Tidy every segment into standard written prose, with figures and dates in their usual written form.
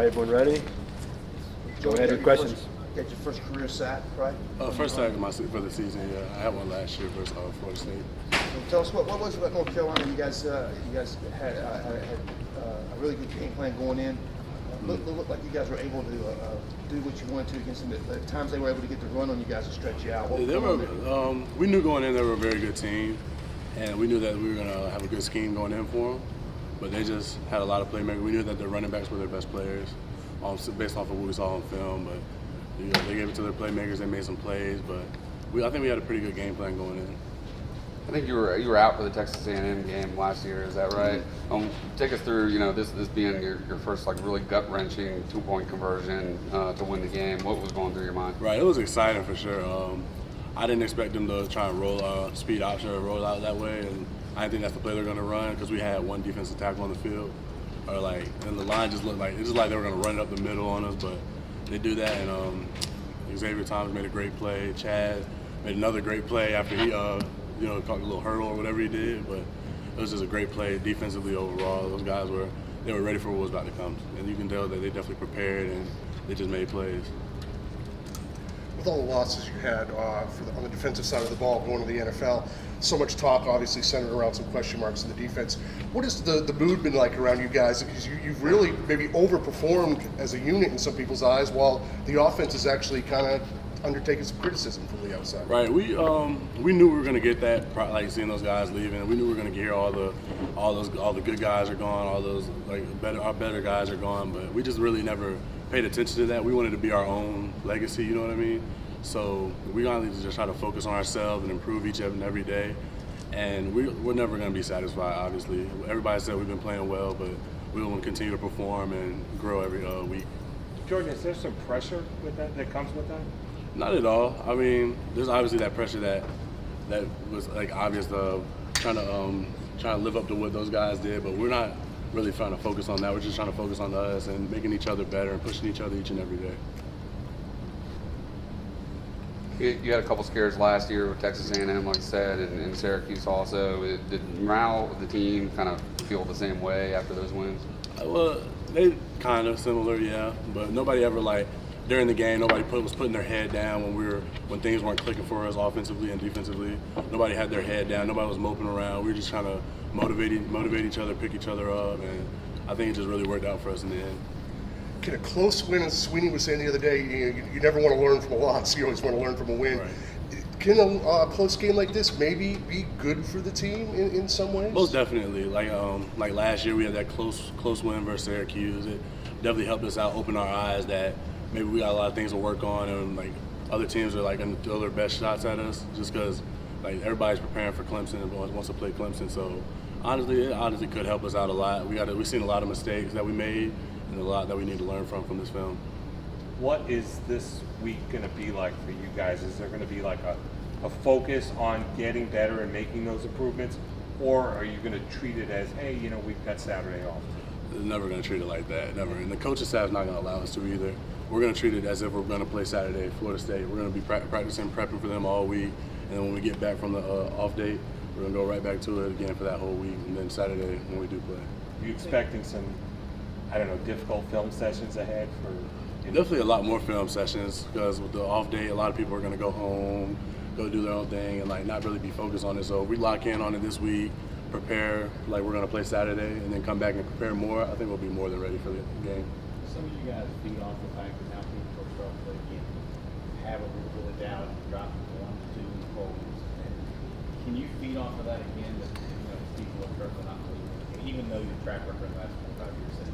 right, everyone ready? Go ahead with questions. Get your first career sack, right? First sack for the season. Yeah, I had one last year versus Florida State. So tell us what was it about North Carolina? You guys had a really good game plan going in. Looked like you guys were able to do what you wanted to against them. At times they were able to get the run on you guys and stretch you out. We knew going in they were a very good team, and we knew that we were going to have a good scheme going in for them. But they just had a lot of playmakers. We knew that their running backs were their best players, based off of what we saw on film. But they gave it to their playmakers. They made some plays, but I think we had a pretty good game plan going in. I think you were out for the Texas A&M game last year. Is that right? Take us through, this being your first really gut wrenching 2-point conversion to win the game. What was going through your mind? Right, it was exciting for sure. I didn't expect them to try and roll speed option or roll out that way, and I didn't think that's the play they're going to run because we had one defensive tackle on the field, and the line just looked like they were going to run it up the middle on us, but they do that, and Xavier Thomas made a great play. Chad made another great play after he caught a little hurdle or whatever he did, but it was just a great play defensively overall. Those guys were ready for what was about to come, and you can tell that they definitely prepared and they just made plays. With all the losses you had on the defensive side of the ball going to the NFL, so much talk obviously centered around some question marks in the defense. What has the mood been like around you guys? Because you've really maybe overperformed as a unit in some people's eyes, while the offense is actually kind of undertaking some criticism from the outside. Right. We knew we were going to get that, like seeing those guys leaving. We knew we were going to hear all the good guys are gone, all those our better guys are gone. But we just really never paid attention to that. We wanted to be our own legacy. You know what I mean? So we wanted to just try to focus on ourselves and improve each and every day. And we're never going to be satisfied. Obviously, everybody said we've been playing well, but we want to continue to perform and grow every week. Jordan, is there some pressure with that comes with that? Not at all. I mean, there's obviously that pressure that was obvious of trying to live up to what those guys did, but we're not really trying to focus on that. We're just trying to focus on us and making each other better and pushing each other each and every day. You had a couple scares last year with Texas A&M, like I said, and Syracuse also. Did morale of the team kind of feel the same way after those wins? Well, they kind of similar, yeah, but nobody ever during the game, nobody was putting their head down when things weren't clicking for us offensively and defensively. Nobody had their head down. Nobody was moping around. We were just trying to motivate each other, pick each other up, and I think it just really worked out for us in the end. Can a close win, as Sweeney was saying the other day, you never want to learn from a loss. You always want to learn from a win. Right. Can a close game like this maybe be good for the team in some ways? Most definitely. Like last year, we had that close win versus Syracuse. It definitely helped us out, open our eyes that maybe we got a lot of things to work on, and other teams are going to throw their best shots at us just because everybody's preparing for Clemson and wants to play Clemson. So honestly, it could help us out a lot. We've seen a lot of mistakes that we made and a lot that we need to learn from this film. What is this week going to be like for you guys? Is there going to be a focus on getting better and making those improvements, or are you going to treat it as, hey, we've got Saturday off? They're never going to treat it like that, never. And the coaching staff is not going to allow us to either. We're going to treat it as if we're going to play Saturday, Florida State. We're going to be practicing, prepping for them all week, and then when we get back from the off date, we're going to go right back to it again for that whole week, and then Saturday when we do play. Are you expecting some, difficult film sessions ahead for? Definitely a lot more film sessions because with the off day, a lot of people are going to go home, go do their own thing, and not really be focused on it. So if we lock in on it this week, prepare we're going to play Saturday, and then come back and prepare more, I think we'll be more than ready for the game. Some of you guys feed off the fact that now people are starting to play again, have a little bit of doubt, drop from 1 to 2 in the polls. Can you feed off of that again? That people are starting to not believe, even though your track record in the last 25 years says.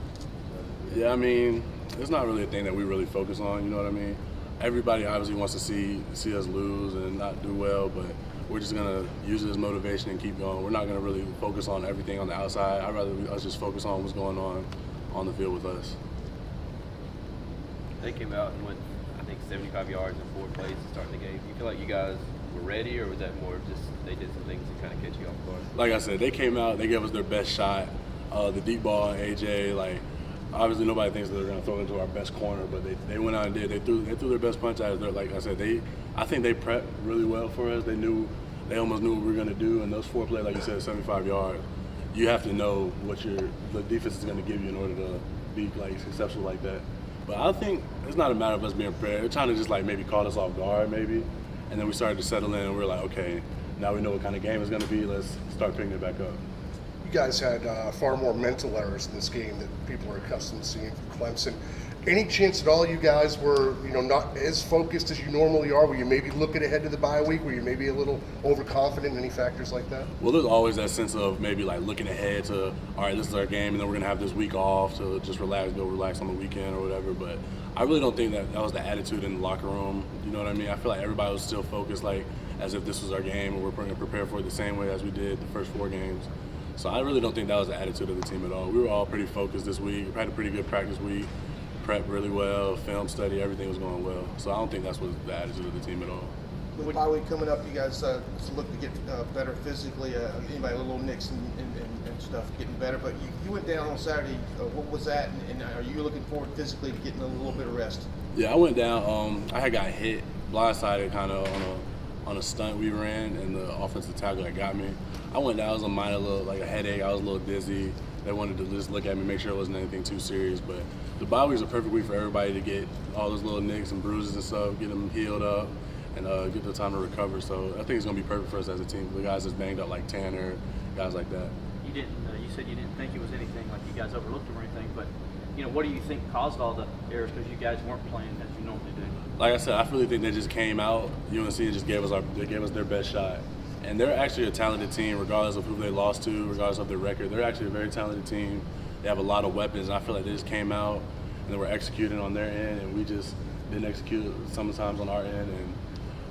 Yeah, I mean, it's not really a thing that we really focus on. You know what I mean? Everybody obviously wants to see us lose and not do well, but we're just gonna use it as motivation and keep going. We're not gonna really focus on everything on the outside. I'd rather us just focus on what's going on the field with us. They came out and went, I think, 75 yards in 4 plays to start the game. Do you feel like you guys were ready, or was that more just they did some things to kind of catch you off guard? Like I said, they came out, they gave us their best shot. The deep ball on AJ, obviously nobody thinks that they're going to throw it into our best corner, but they went out and did. They threw their best punch at us. Like I said, I think they prepped really well for us. They almost knew what we were going to do, and those 4 plays, like you said, 75 yards. you have to know what the defense is going to give you in order to be like successful like that. But I think it's not a matter of us being prepared. They're trying to just like maybe caught us off guard maybe, and then we started to settle in and we were like, okay, now we know what kind of game it's going to be. Let's start picking it back up. You guys had far more mental errors in this game that people are accustomed to seeing from Clemson. Any chance at all you guys were, not as focused as you normally are? Were you maybe looking ahead to the bye week? Were you maybe a little overconfident? Any factors like that? Well, there's always that sense of maybe like looking ahead to, all right, this is our game, and then we're gonna have this week off to just go relax on the weekend or whatever. But I really don't think that was the attitude in the locker room. You know what I mean? I feel like everybody was still focused, like as if this was our game, and we're going to prepare for it the same way as we did the first 4 games. So I really don't think that was the attitude of the team at all. We were all pretty focused this week. We had a pretty good practice week. Prep really well, film study, everything was going well. So I don't think that's what the attitude of the team at all. With the bye week coming up, you guys look to get better physically. Anybody with little nicks and stuff getting better. But you went down on Saturday. What was that? And are you looking forward physically to getting a little bit of rest? Yeah, I went down. I had got hit, blindsided kind of on a stunt we ran, and the offensive tackle that got me. I went down. It was a minor little, like a headache. I was a little dizzy. They wanted to just look at me, make sure it wasn't anything too serious. But the bye week is a perfect week for everybody to get all those little nicks and bruises and stuff, get them healed up, and get the time to recover. So I think it's going to be perfect for us as a team. The guys that's banged up like Tanner, guys like that. You said you didn't think it was anything like you guys overlooked them or anything, but what do you think caused all the errors because you guys weren't playing as you normally do? Like I said, I really think they just came out, UNC, and just gave us their best shot. And they're actually a talented team, regardless of who they lost to, regardless of their record. They're actually a very talented team. They have a lot of weapons, and I feel like they just came out and they were executing on their end, and we just didn't execute sometimes on our end.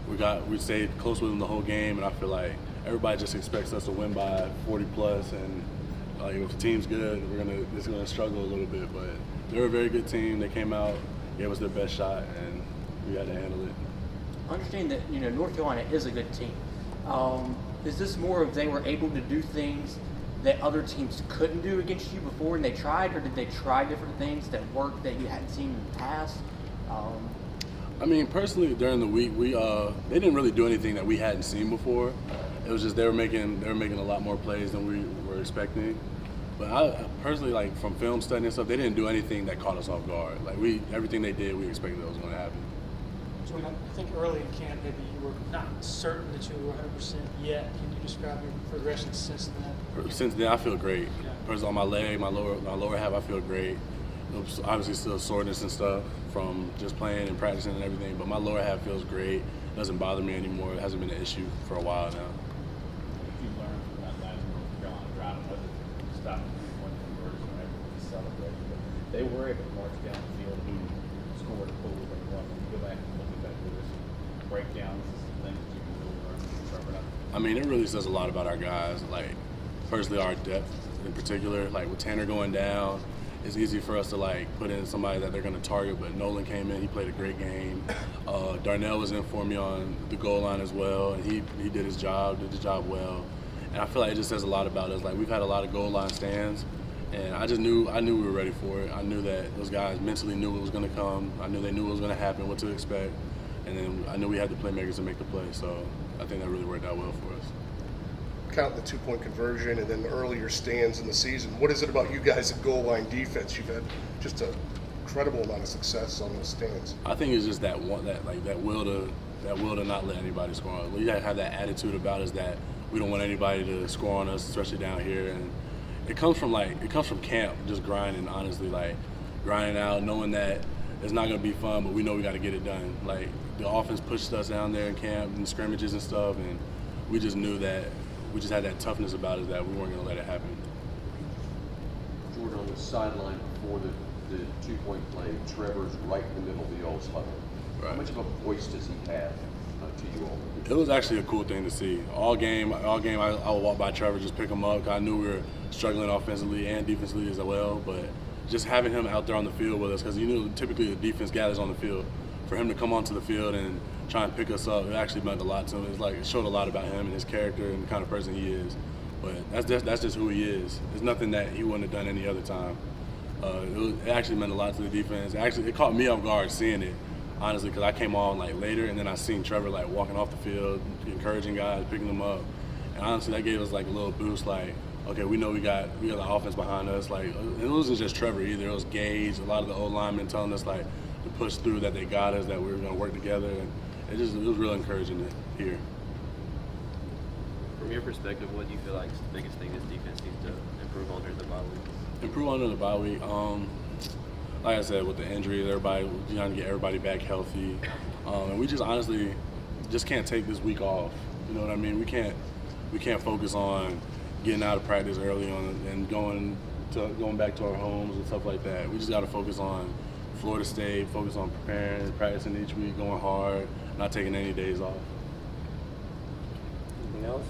And we stayed close with them the whole game, and I feel like everybody just expects us to win by 40 plus. And if the team's good, it's gonna struggle a little bit. But they're a very good team. They came out, gave us their best shot, and we had to handle it. Understand that North Carolina is a good team. Is this more of they were able to do things that other teams couldn't do against you before and they tried, or did they try different things that worked that you hadn't seen in the past? I mean, personally, during the week, they didn't really do anything that we hadn't seen before. It was just they were making a lot more plays than we were expecting. But I personally, like from film study and stuff, they didn't do anything that caught us off guard. Like everything they did, we expected that was going to happen. Jordan, I think early in camp, maybe you were not certain that you were 100% yet. Can you describe your progression since then? Since then, I feel great. Yeah. Personally, on my leg, my lower half, I feel great. There's obviously still soreness and stuff from just playing and practicing and everything, but my lower half feels great. It doesn't bother me anymore. It hasn't been an issue for a while now. What you learned from that last North Carolina drive, other than stopping the 3-point conversion and everyone celebrated, but they were able to march down the field and score the goal and run. When you go back and look at that, there was breakdowns and some things that you can really learn from Trevor. I mean, it really says a lot about our guys. Like, personally, our depth in particular. Like with Tanner going down, it's easy for us to like put in somebody that they're going to target. But Nolan came in; he played a great game. Darnell was in for me on the goal line as well, and he did his job, did the job well. And I feel like it just says a lot about us. Like we've had a lot of goal line stands, and I knew we were ready for it. I knew that those guys mentally knew it was going to come. I knew they knew what was going to happen, what to expect, and then I knew we had the playmakers to make the play. So I think that really worked out well for us. Count the 2-point conversion and then the earlier stands in the season. What is it about you guys at goal line defense? You've had just an incredible amount of success on those stands. I think it's just that will to not let anybody score on us. We gotta have that attitude about us that we don't want anybody to score on us, especially down here. And it comes from camp, just grinding, honestly, like grinding out, knowing that it's not gonna be fun, but we know we got to get it done. Like the offense pushed us down there in camp and scrimmages and stuff, and we just knew that. We just had that toughness about us that we weren't going to let it happen. Jordan, on the sideline before the 2-point play, Trevor's right in the middle of the y'all's huddle. Right. How much of a voice does he have to you all? It was actually a cool thing to see. All game, I would walk by Trevor, just pick him up. I knew we were struggling offensively and defensively as well, but just having him out there on the field with us, because typically the defense gathers on the field. For him to come onto the field and try and pick us up, it actually meant a lot to him. It showed a lot about him and his character and the kind of person he is. But that's just who he is. It's nothing that he wouldn't have done any other time. It actually meant a lot to the defense. It caught me off guard seeing it, honestly, because I came on like later and then I seen Trevor like walking off the field, encouraging guys, picking them up, and honestly that gave us like a little boost. Like, okay, we know we got the offense behind us. Like, it wasn't just Trevor either. It was Gage, a lot of the old linemen telling us like to push through, that they got us, that we were going to work together, and it was real encouraging to hear. From your perspective, what do you feel like is the biggest thing this defense needs to improve on during the bye week? Improve under the bye week. Like I said, with the injuries, everybody trying to get everybody back healthy, and we just honestly just can't take this week off. You know what I mean? We can't focus on getting out of practice early on and going back to our homes and stuff like that. We just got to focus on Florida State, focus on preparing, practicing each week, going hard, not taking any days off. Anything else?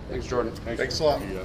Thanks, Jordan. Thanks a lot. Yeah.